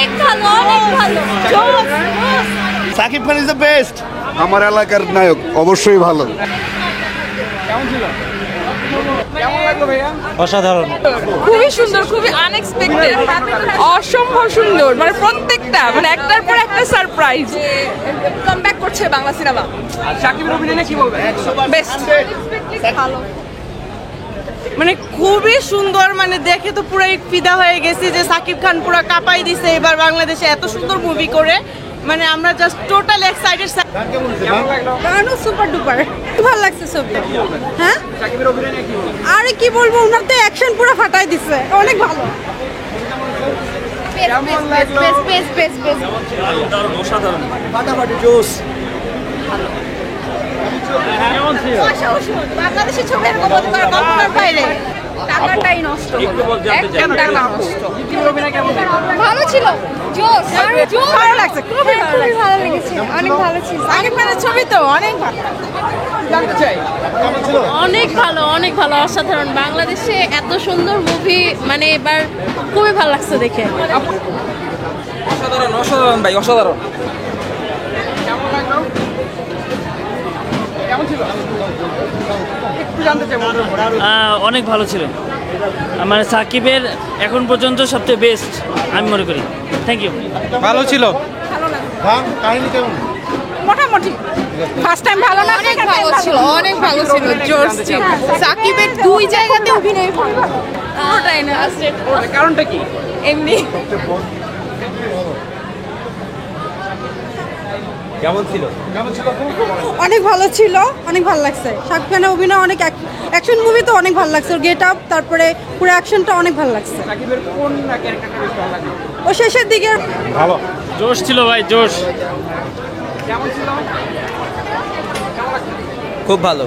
অনেক ভালো, অনেক ভালো। Shakib Khan is the best. আমার এলাকার নায়ক অবশ্যই ভালো। অসাধারণ। খুবই সুন্দর, খুবই আনএক্সপেক্টেড, অসম্ভব সুন্দর, মানে প্রত্যেকটা মানে একটার পর একটা সারপ্রাইজ। কামব্যাক করছে বাংলা সিনেমা। শাকিবের অভিনয় নিয়ে কি বলবেন? বেস্ট, ভালো। মানে খুবই সুন্দর, মানে দেখে তো পুরো ফিদা হয়ে গেছি যে সাকিব খান পুরো কাঁপাই দিছে এবার বাংলাদেশে এত সুন্দর মুভি করে। মানে আমরা জাস্ট টোটাল এক্সাইটেড। কেমন লাগলো? গানও সুপার ডুপার, ভালো লাগছে ছবি। হ্যাঁ, শাকিবের অভিনয় নিয়ে কি বলবেন? আরে কি বলবো, ওনার তো অ্যাকশন পুরো ফাটাই দিছে, অনেক ভালো। কেমন লাগলো? ফাটাফাটি জোস। বাংলাদেশের ছবি এরকম হতে পারে কল্পনার বাইরে। টাকাটাই নষ্ট হলো, একদম টাকা নষ্ট। শাকিবের অভিনয় কেমন লাগলো? ভালো ছিল, জোস, জোস। ভালো লাগছে, খুবই ভালো লাগছে। ভালো লেগেছে, অনেক ভালো ছিল। সাকিব খানের ছবি তো অনেক ভালো। জানতে চাই অনেক ভালো, অনেক ভালো, অসাধারণ। বাংলাদেশে এত সুন্দর মুভি মানে এবার খুবই ভালো লাগছে দেখে। অসাধারণ, অসাধারণ ভাই, অসাধারণ। কেমন লাগলো? কেমন ছিল? একটু জানতে চাই। অনেক ভালো ছিল। মানে সাকিবের এখন পর্যন্ত সবচেয়ে বেস্ট আমি মনে করি। Thank you. ভালো ছিল। কাহিনী কেমন? মোটামুটি ফার্স্ট টাইম ভালো না, অনেক ভালো ছিল, অনেক ভালো ছিল, জোস ছিল। সাকিবের দুই জায়গাতে অভিনয় ভালো, পুরোটাই না। কারণটা কি? এমনি কেমন ছিল? অনেক ভালো ছিল, অনেক ভালো লাগছে। শাকিব খানের অভিনয় অনেক অ্যাকশন মুভি তো অনেক ভালো লাগছে। ওর গেট আপ, তারপরে পুরো অ্যাকশনটা অনেক ভালো লাগছে। শাকিবের কোন ক্যারেক্টারটা বেশি ভালো লাগলো? ও শেষের দিকে ভালো। জোশ ছিল ভাই, জোশ। কেমন ছিল? খুব ভালো।